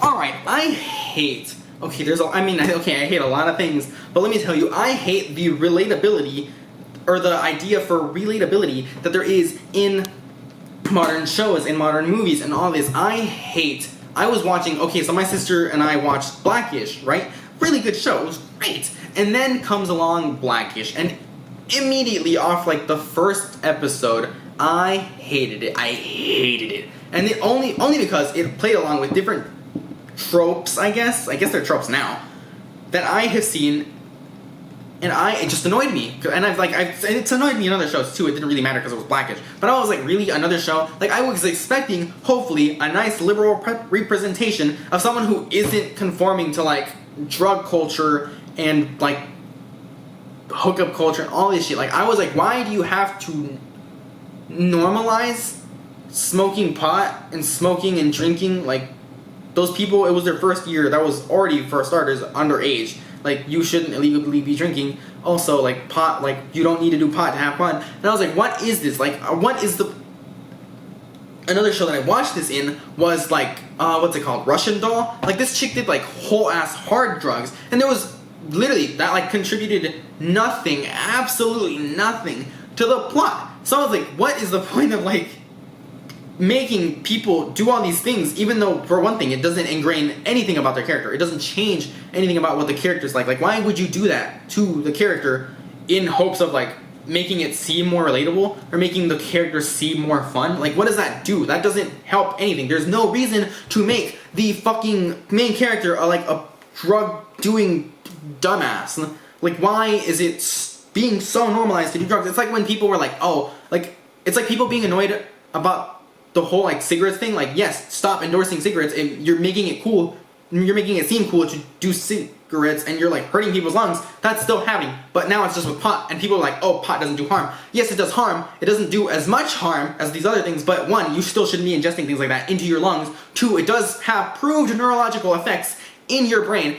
Alright, I hate... Okay, I hate a lot of things, but let me tell you, I hate the relatability, or the idea for relatability that there is in modern shows, in modern movies, and all this. I was watching, so my sister and I watched Blackish, right? Really good show, it was great. And then comes along Blackish, and immediately off, like, the first episode, I hated it. And only because it played along with different tropes, I guess they're tropes now, that I have seen, and it just annoyed me. And it's annoyed me in other shows too. It didn't really matter because it was Blackish. But I was like, really, another show? Like, I was expecting, hopefully, a nice liberal representation of someone who isn't conforming to, like, drug culture and, like, hookup culture and all this shit. Like, I was like, why do you have to normalize smoking pot and smoking and drinking? Like, those people, it was their first year. That was already, for starters, underage. Like, you shouldn't illegally be drinking. Also, like, pot, like, you don't need to do pot to have fun. And I was like, what is this? Like, what is the... Another show that I watched this in was, like, what's it called? Russian Doll? Like, this chick did, like, whole-ass hard drugs. And there was, literally, that, like, contributed nothing, absolutely nothing, to the plot. So I was like, what is the point of, like, making people do all these things, even though, for one thing, it doesn't ingrain anything about their character. It doesn't change anything about what the character's like. Like, why would you do that to the character in hopes of, like, making it seem more relatable or making the character seem more fun? Like, what does that do? That doesn't help anything. There's no reason to make the fucking main character like a drug-doing dumbass. Like, why is it being so normalized to do drugs? It's like when people were like, oh, like, it's like people being annoyed about the whole, like, cigarettes thing. Like, yes, stop endorsing cigarettes, and you're making it cool, you're making it seem cool to do cigarettes, and you're, like, hurting people's lungs. That's still happening, but now it's just with pot, and people are like, oh, pot doesn't do harm. Yes, it does harm. It doesn't do as much harm as these other things, but one, you still shouldn't be ingesting things like that into your lungs. Two, it does have proved neurological effects in your brain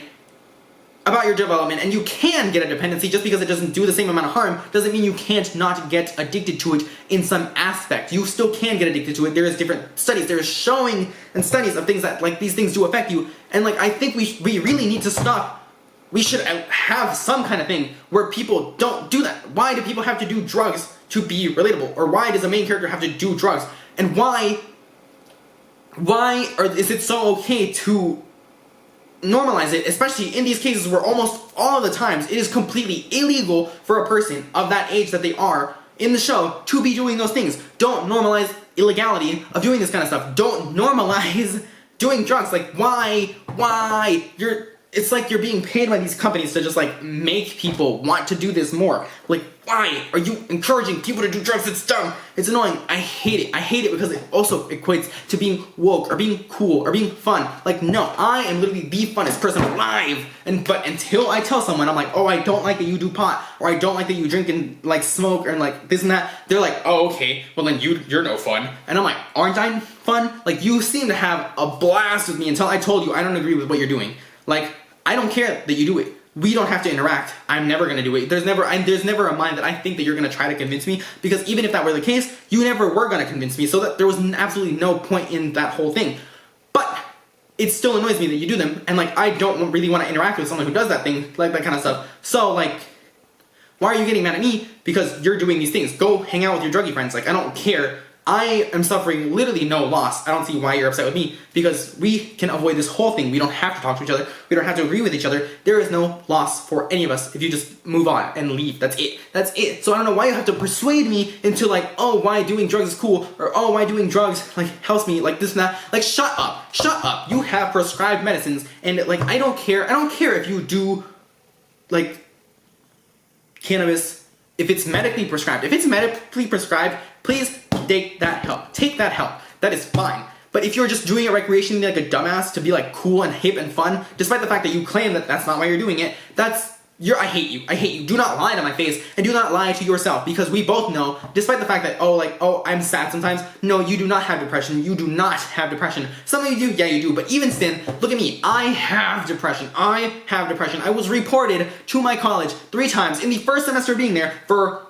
about your development, and you can get a dependency. Just because it doesn't do the same amount of harm doesn't mean you can't not get addicted to it in some aspect. You still can get addicted to it. There is different studies. There is showing and studies of things that, like, these things do affect you, and, like, I think we really need to stop. We should have some kind of thing where people don't do that. Why do people have to do drugs to be relatable? Or why does the main character have to do drugs? And why is it so okay to normalize it, especially in these cases where almost all of the times it is completely illegal for a person of that age that they are in the show to be doing those things. Don't normalize illegality of doing this kind of stuff. Don't normalize doing drugs. Like, why? It's like you're being paid by these companies to just, like, make people want to do this more. Like, why are you encouraging people to do drugs? It's dumb. It's annoying. I hate it. I hate it because it also equates to being woke or being cool or being fun. Like, no, I am literally the funnest person alive. But until I tell someone, I'm like, oh, I don't like that you do pot, or I don't like that you drink and, like, smoke, and, like, this and that, they're like, oh, okay, well then you're no fun. And I'm like, aren't I fun? Like, you seem to have a blast with me until I told you I don't agree with what you're doing. Like, I don't care that you do it. We don't have to interact. I'm never gonna do it. There's never a mind that I think that you're gonna try to convince me, because even if that were the case, you never were gonna convince me, so that there was absolutely no point in that whole thing. But it still annoys me that you do them, and, like, I don't really want to interact with someone who does that thing, like that kind of stuff. So, like, why are you getting mad at me because you're doing these things? Go hang out with your druggy friends. Like, I don't care. I am suffering literally no loss. I don't see why you're upset with me, because we can avoid this whole thing. We don't have to talk to each other. We don't have to agree with each other. There is no loss for any of us if you just move on and leave. That's it. That's it. So I don't know why you have to persuade me into, like, oh, why doing drugs is cool, or oh, why doing drugs, like, helps me, like, this and that. Like, shut up. Shut up. You have prescribed medicines, and, like, I don't care. I don't care if you do, like, cannabis, if it's medically prescribed. If it's medically prescribed, please take that help. Take that help. That is fine. But if you're just doing it recreationally like a dumbass to be, like, cool and hip and fun, despite the fact that you claim that that's not why you're doing it, I hate you. I hate you. Do not lie to my face, and do not lie to yourself, because we both know, despite the fact that, oh, I'm sad sometimes, no, you do not have depression. You do not have depression. Some of you do, yeah, you do, but even still, look at me. I have depression. I have depression. I was reported to my college 3 times in the first semester of being there for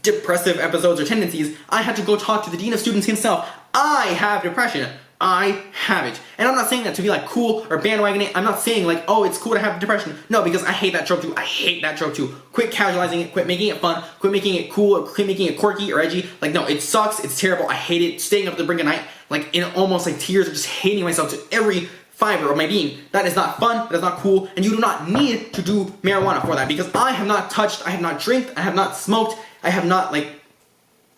depressive episodes or tendencies. I had to go talk to the dean of students himself. I have depression. I have it. And I'm not saying that to be like cool or bandwagoning. I'm not saying like, oh, it's cool to have depression. No, because I hate that trope too. I hate that trope too. Quit casualizing it, quit making it fun, quit making it cool, or quit making it quirky or edgy. Like, no, it sucks, it's terrible, I hate it. Staying up to the brink of night, like in almost like tears or just hating myself to every fiber of my being. That is not fun, that is not cool, and you do not need to do marijuana for that, because I have not touched, I have not drank, I have not smoked, I have not like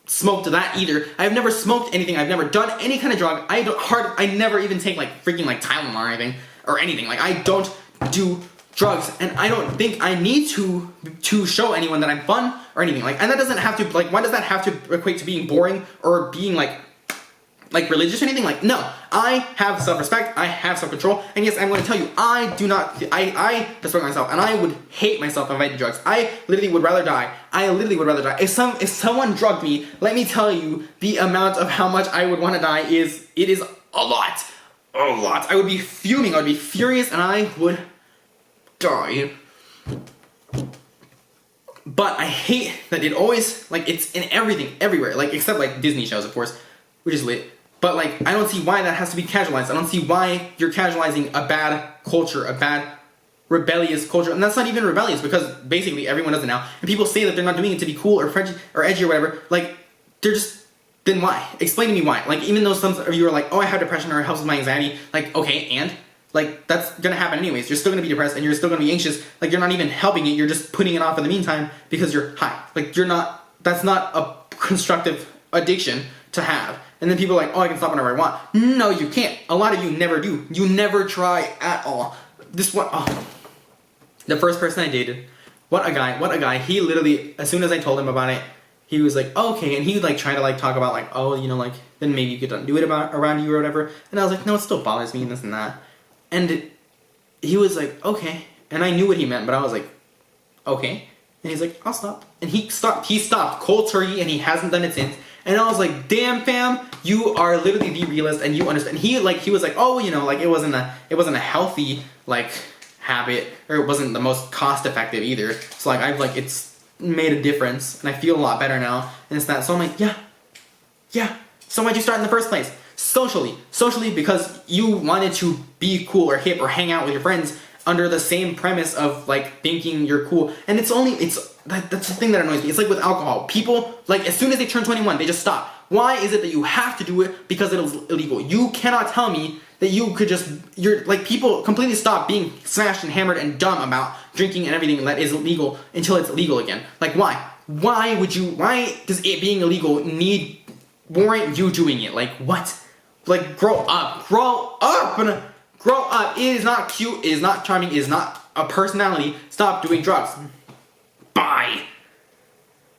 smoked that either. I have never smoked anything. I've never done any kind of drug. I never even take like freaking like Tylenol or anything. Like, I don't do drugs, and I don't think I need to show anyone that I'm fun or anything. Like, and that doesn't have to, like, why does that have to equate to being boring or being like religious or anything? Like, no, I have self-respect, I have self-control, and yes, I'm going to tell you, I respect myself, and I would hate myself if I did drugs. I literally would rather die. If someone drugged me, let me tell you, the amount of how much I would want to die is a lot. I would be fuming, I would be furious, and I would die. But I hate that it always, like, it's in everything, everywhere, like, except like Disney shows, of course, which is lit. But like, I don't see why that has to be casualized. I don't see why you're casualizing a bad culture, a bad rebellious culture. And that's not even rebellious, because basically everyone does it now. And people say that they're not doing it to be cool or French or edgy or whatever. Like, they're just, then why? Explain to me why. Like, even though some of you are like, oh, I have depression or it helps with my anxiety. Like, okay, and? Like, that's gonna happen anyways. You're still gonna be depressed and you're still gonna be anxious. Like, you're not even helping it. You're just putting it off in the meantime because you're high. Like, that's not a constructive addiction to have. And then people are like, oh, I can stop whenever I want. No, you can't. A lot of you never do. You never try at all. The first person I dated, what a guy. He literally, as soon as I told him about it, he was like, oh, okay. And he would like try to like talk about like, oh, you know, like, then maybe you could do it around you or whatever. And I was like, no, it still bothers me and this and that. And he was like, okay. And I knew what he meant, but I was like, okay. And he's like, I'll stop. And he stopped cold turkey, and he hasn't done it since. And I was like, damn, fam, you are literally the realist, and you understand. He was like, oh, you know, like, it wasn't a healthy like habit, or it wasn't the most cost effective either. So like, it's made a difference, and I feel a lot better now, and it's that. So I'm like, yeah. So why'd you start in the first place? Socially, because you wanted to be cool or hip or hang out with your friends under the same premise of like thinking you're cool. And that's the thing that annoys me. It's like with alcohol. People, like, as soon as they turn 21, they just stop. Why is it that you have to do it? Because it is illegal. You cannot tell me that you could you're like, people completely stop being smashed and hammered and dumb about drinking and everything that is illegal until it's legal again. Like, why? Why does it being illegal warrant you doing it? Like, what? Like, grow up. It is not cute, it is not charming, it is not a personality. Stop doing drugs. Bye.